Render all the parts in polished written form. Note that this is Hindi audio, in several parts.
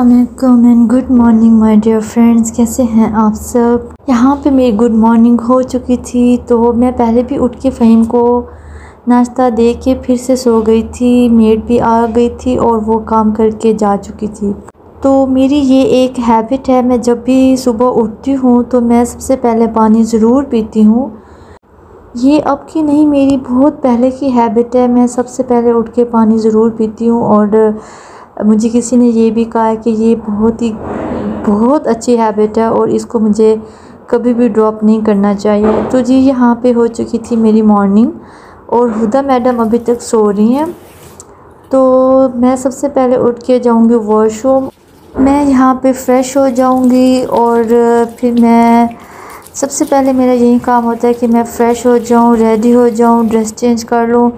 अस्सलामुअलैकुम and good morning my dear friends. कैसे हैं आप सब। यहाँ पे मेरी गुड मॉर्निंग हो चुकी थी, तो मैं पहले भी उठ के फ़हीम को नाश्ता दे के फिर से सो गई थी। मेड भी आ गई थी और वो काम करके जा चुकी थी। तो मेरी ये एक हैबिट है, मैं जब भी सुबह उठती हूँ तो मैं सबसे पहले पानी ज़रूर पीती हूँ। ये अब की नहीं, मेरी बहुत पहले की हैबिट है। मैं सबसे पहले उठ के पानी ज़रूर पीती हूँ और मुझे किसी ने ये भी कहा है कि ये बहुत अच्छी हैबिट है और इसको मुझे कभी भी ड्रॉप नहीं करना चाहिए। तो जी यहाँ पे हो चुकी थी मेरी मॉर्निंग और हुदा मैडम अभी तक सो रही हैं। तो मैं सबसे पहले उठ के जाऊँगी वॉशरूम। मैं यहाँ पे फ़्रेश हो जाऊँगी और फिर मैं सबसे पहले मेरा यही काम होता है कि मैं फ़्रेश हो जाऊँ, रेडी हो जाऊँ, ड्रेस चेंज कर लूँ,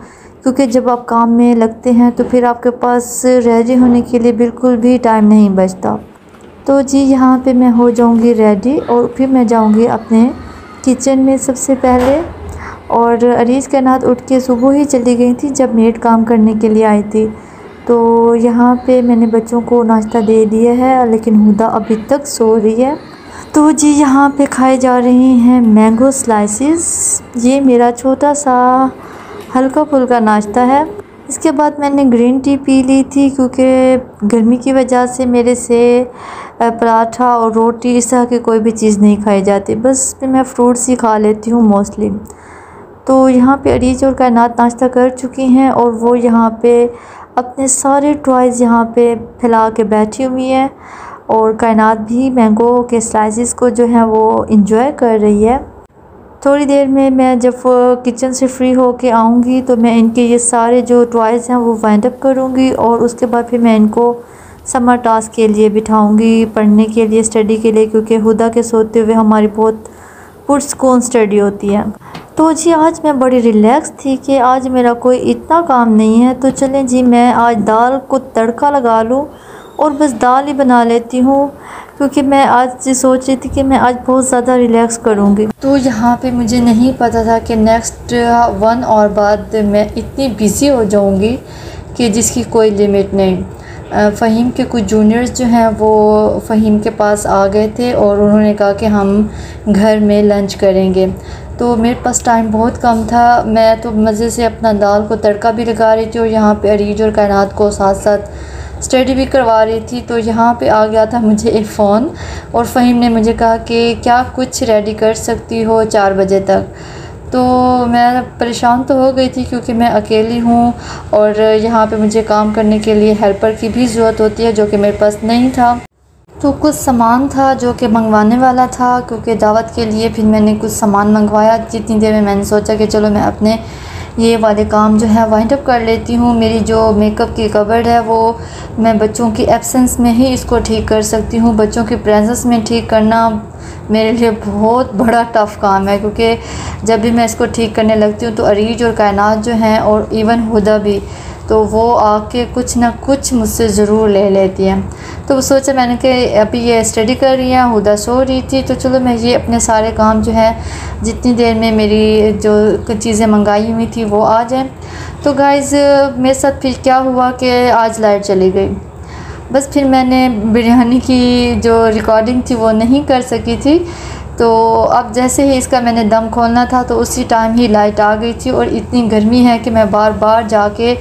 क्योंकि जब आप काम में लगते हैं तो फिर आपके पास रेडी होने के लिए बिल्कुल भी टाइम नहीं बचता। तो जी यहाँ पे मैं हो जाऊँगी रेडी और फिर मैं जाऊँगी अपने किचन में सबसे पहले। और अरीज के नाथ उठ के सुबह ही चली गई थी जब मेड काम करने के लिए आई थी। तो यहाँ पे मैंने बच्चों को नाश्ता दे दिया है, लेकिन हुदा अभी तक सो रही है। तो जी यहाँ पे खाए जा रही हैं मैंगो स्लाइसेस। ये मेरा छोटा सा हल्का फुल्का नाश्ता है। इसके बाद मैंने ग्रीन टी पी ली थी, क्योंकि गर्मी की वजह से मेरे से पराठा और रोटी इस तरह की कोई भी चीज़ नहीं खाई जाती, बस मैं फ्रूट्स ही खा लेती हूँ मोस्टली। तो यहाँ पे अरीज और कायनात नाश्ता कर चुकी हैं और वो यहाँ पे अपने सारे टॉयज़ यहाँ पे फैला के बैठी हुई हैं और कायनात भी मैंगो के स्लाइसेस को जो है वो इंजॉय कर रही है। थोड़ी देर में मैं जब किचन से फ्री हो के आऊँगी तो मैं इनके ये सारे जो टॉयज़ हैं वो वाइंड अप करूँगी और उसके बाद फिर मैं इनको समर टास्क के लिए बिठाऊँगी, पढ़ने के लिए, स्टडी के लिए, क्योंकि हुदा के सोते हुए हमारी बहुत पुरस्कून स्टडी होती है। तो जी आज मैं बड़ी रिलैक्स थी कि आज मेरा कोई इतना काम नहीं है, तो चलें जी मैं आज दाल को तड़का लगा लूँ और बस दाल ही बना लेती हूँ, क्योंकि मैं आज सोच रही थी कि मैं आज बहुत ज़्यादा रिलैक्स करूँगी। तो यहाँ पे मुझे नहीं पता था कि नेक्स्ट 1 आवर बाद मैं इतनी बिज़ी हो जाऊँगी कि जिसकी कोई लिमिट नहीं। फ़हीम के कुछ जूनियर्स जो हैं वो फ़हीम के पास आ गए थे और उन्होंने कहा कि हम घर में लंच करेंगे। तो मेरे पास टाइम बहुत कम था, मैं तो मज़े से अपना दाल को तड़का भी लगा रही थी और यहाँ पे अरीज और कायनात को साथ साथ स्टडी भी करवा रही थी। तो यहाँ पे आ गया था मुझे एक फ़ोन और फ़हीम ने मुझे कहा कि क्या कुछ रेडी कर सकती हो 4 बजे तक। तो मैं परेशान तो हो गई थी, क्योंकि मैं अकेली हूँ और यहाँ पे मुझे काम करने के लिए हेल्पर की भी ज़रूरत होती है, जो कि मेरे पास नहीं था। तो कुछ सामान था जो कि मंगवाने वाला था, क्योंकि दावत के लिए फिर मैंने कुछ सामान मंगवाया। जितनी देर में मैंने सोचा कि चलो मैं अपने ये वाले काम जो है वाइंड अप कर लेती हूँ। मेरी जो मेकअप की कबर्ड है वो मैं बच्चों की एब्सेंस में ही इसको ठीक कर सकती हूँ। बच्चों की प्रेजेंस में ठीक करना मेरे लिए बहुत बड़ा टफ़ काम है, क्योंकि जब भी मैं इसको ठीक करने लगती हूँ तो अरीज और कायनात जो हैं और इवन हुदा भी, तो वो आके कुछ ना कुछ मुझसे ज़रूर ले लेती हैं। तो सोचा मैंने कि अभी ये स्टडी कर रही हैं, हुदा सो रही थी, तो चलो मैं ये अपने सारे काम जो है जितनी देर में मेरी जो चीज़ें मंगाई हुई थी वो आ जाएं। तो गाइज़ मेरे साथ फिर क्या हुआ कि आज लाइट चली गई। बस फिर मैंने बिरयानी की जो रिकॉर्डिंग थी वो नहीं कर सकी थी। तो अब जैसे ही इसका मैंने दम खोलना था तो उसी टाइम ही लाइट आ गई थी और इतनी गर्मी है कि मैं बार बार जाके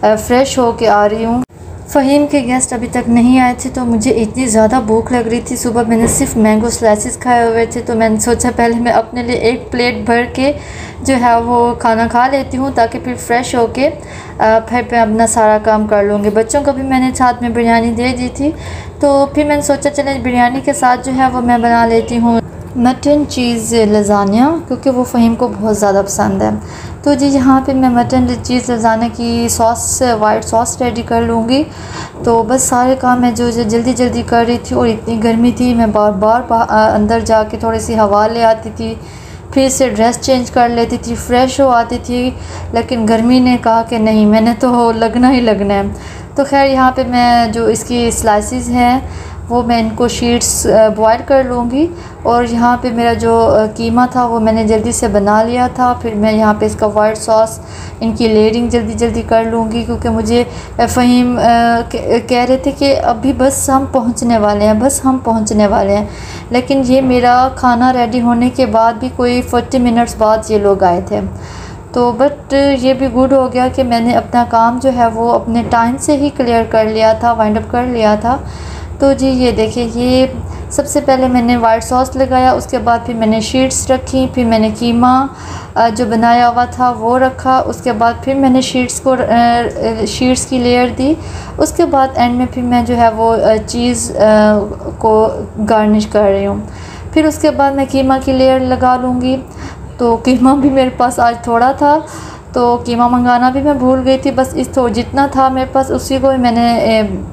फ़्रेश हो के आ रही हूँ। फ़हीम के गेस्ट अभी तक नहीं आए थे, तो मुझे इतनी ज़्यादा भूख लग रही थी। सुबह मैंने सिर्फ मैंगो स्लाइसेस खाए हुए थे, तो मैंने सोचा पहले मैं अपने लिए एक प्लेट भर के जो है वो खाना खा लेती हूँ, ताकि फिर फ्रेश हो के फिर मैं अपना सारा काम कर लूँगी। बच्चों को भी मैंने साथ में बिरयानी दे दी थी, तो फिर मैंने सोचा चले बिरयानी के साथ जो है वो मैं बना लेती हूँ मटन चीज़ लज़ानिया, क्योंकि वो फ़हीम को बहुत ज़्यादा पसंद है। तो जी यहाँ पे मैं मटन चीज़ लज़ानिया की सॉस, वाइट सॉस रेडी कर लूँगी। तो बस सारे काम मैं जो जल्दी जल्दी कर रही थी और इतनी गर्मी थी, मैं बार बार अंदर जाके थोड़ी सी हवा ले आती थी, फिर से ड्रेस चेंज कर लेती थी, फ़्रेश हो आती थी, लेकिन गर्मी ने कहा कि नहीं, मैंने तो लगना ही लगना है। तो खैर यहाँ पे मैं जो इसकी स्लाइसेस हैं वो मैं इनको शीट्स बॉयल कर लूँगी। और यहाँ पे मेरा जो कीमा था वो मैंने जल्दी से बना लिया था। फिर मैं यहाँ पे इसका वाइट सॉस इनकी लेयरिंग जल्दी कर लूँगी, क्योंकि मुझे फ़हीम कह रहे थे कि अभी बस हम पहुँचने वाले हैं, लेकिन ये मेरा खाना रेडी होने के बाद भी कोई 40 मिनट्स बाद ये लोग आए थे। तो बट ये भी गुड हो गया कि मैंने अपना काम जो है वो अपने टाइम से ही क्लियर कर लिया था, वाइंड अप कर लिया था। तो जी ये देखिए, ये सबसे पहले मैंने वाइट सॉस लगाया, उसके बाद फिर मैंने शीट्स रखी, फिर मैंने कीमा जो बनाया हुआ था वो रखा, उसके बाद फिर मैंने शीट्स की लेयर दी। उसके बाद एंड में फिर मैं जो है वो चीज़ को गार्निश कर रही हूँ। फिर उसके बाद मैं कीमा की लेयर लगा लूँगी। तो कीमा भी मेरे पास आज थोड़ा था, तो कीमा मंगाना भी मैं भूल गई थी। बस जितना था मेरे पास उसी को ही मैंने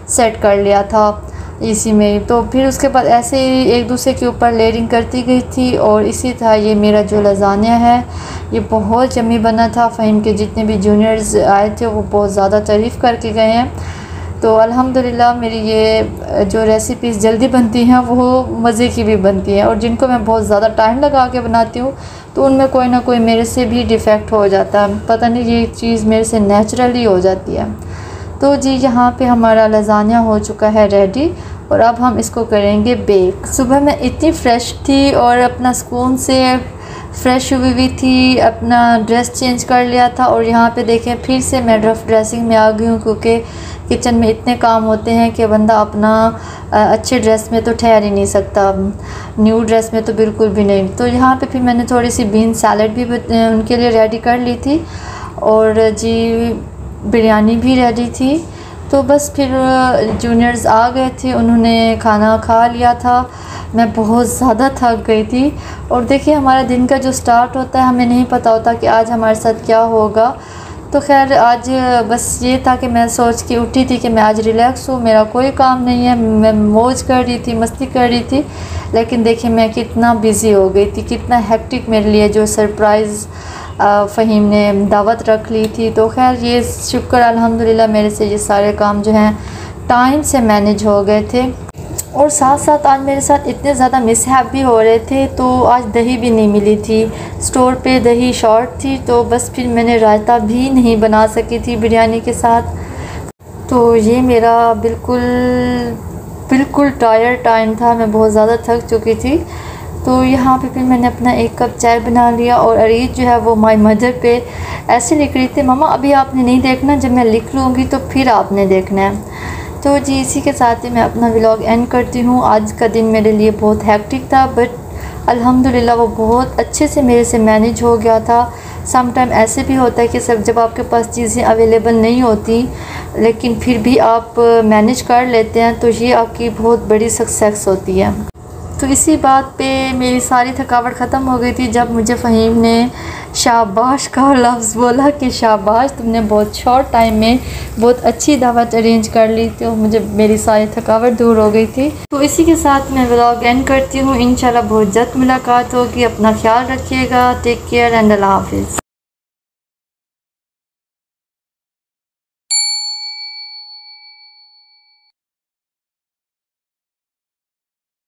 सेट कर लिया था इसी में। तो फिर उसके बाद ऐसे ही एक दूसरे के ऊपर लेयरिंग करती गई थी। और इसी तरह ये मेरा जो लज़ानिया है ये बहुत यम्मी बना था। फ़हीम के जितने भी जूनियर्स आए थे वो बहुत ज़्यादा तारीफ़ करके गए हैं। तो अल्हम्दुलिल्लाह मेरी ये जो रेसिपीज़ जल्दी बनती हैं वो मज़े की भी बनती हैं, और जिनको मैं बहुत ज़्यादा टाइम लगा के बनाती हूँ तो उनमें कोई ना कोई मेरे से भी डिफ़ेक्ट हो जाता है, पता नहीं ये चीज़ मेरे से नेचुरली हो जाती है। तो जी यहाँ पे हमारा लज़ानिया हो चुका है रेडी, और अब हम इसको करेंगे बेक। सुबह मैं इतनी फ़्रेश थी और अपना सुकून से फ़्रेश हुई हुई थी, अपना ड्रेस चेंज कर लिया था। और यहाँ पे देखें फिर से मैं रफ़ ड्रेसिंग में आ गई हूँ, क्योंकि किचन में इतने काम होते हैं कि बंदा अपना अच्छे ड्रेस में तो ठहर ही नहीं सकता, न्यू ड्रेस में तो बिल्कुल भी नहीं। तो यहाँ पे फिर मैंने थोड़ी सी बीन सैलड भी उनके लिए रेडी कर ली थी, और जी बिरयानी भी रेडी थी। तो बस फिर जूनियर्स आ गए थे, उन्होंने खाना खा लिया था। मैं बहुत ज़्यादा थक गई थी। और देखिए हमारा दिन का जो स्टार्ट होता है हमें नहीं पता होता कि आज हमारे साथ क्या होगा। तो खैर आज बस ये था कि मैं सोच के उठी थी कि मैं आज रिलैक्स हूँ, मेरा कोई काम नहीं है, मैं मौज कर रही थी, मस्ती कर रही थी। लेकिन देखिए मैं कितना बिज़ी हो गई थी, कितना हेक्टिक मेरे लिए जो सरप्राइज़ फ़हीम ने दावत रख ली थी। तो खैर ये शुक्र अल्हम्दुलिल्लाह मेरे से ये सारे काम जो हैं टाइम से मैनेज हो गए थे। और साथ साथ आज मेरे साथ इतने ज़्यादा मिसहैप भी हो रहे थे। तो आज दही भी नहीं मिली थी, स्टोर पे दही शॉर्ट थी, तो बस फिर मैंने रायता भी नहीं बना सकी थी बिरयानी के साथ। तो ये मेरा बिल्कुल टायर्ड टाइम था, मैं बहुत ज़्यादा थक चुकी थी। तो यहाँ पे फिर मैंने अपना 1 कप चाय बना लिया। और अरीज जो है वो माय मदर पे ऐसे लिख रही थी, मम्मा अभी आपने नहीं देखना, जब मैं लिख लूँगी तो फिर आपने देखना है। तो जी इसी के साथ ही मैं अपना व्लॉग एंड करती हूँ। आज का दिन मेरे लिए बहुत हेक्टिक था, बट अल्हम्दुलिल्लाह वो बहुत अच्छे से मेरे से मैनेज हो गया था। सम टाइम ऐसे भी होता है कि सब जब आपके पास चीज़ें अवेलेबल नहीं होती लेकिन फिर भी आप मैनेज कर लेते हैं, तो ये आपकी बहुत बड़ी सक्सेस होती है। तो इसी बात पे मेरी सारी थकावट ख़त्म हो गई थी जब मुझे फ़हीम ने शाबाश का लफ्ज़ बोला कि शाबाश तुमने बहुत शॉर्ट टाइम में बहुत अच्छी दावत अरेंज कर ली। तो मुझे मेरी सारी थकावट दूर हो गई थी। तो इसी के साथ मैं व्लॉग एंड करती हूँ। इंशाल्लाह बहुत जल्द मुलाकात होगी। अपना ख्याल रखिएगा। टेक केयर एंड अल्लाह हाफिज़।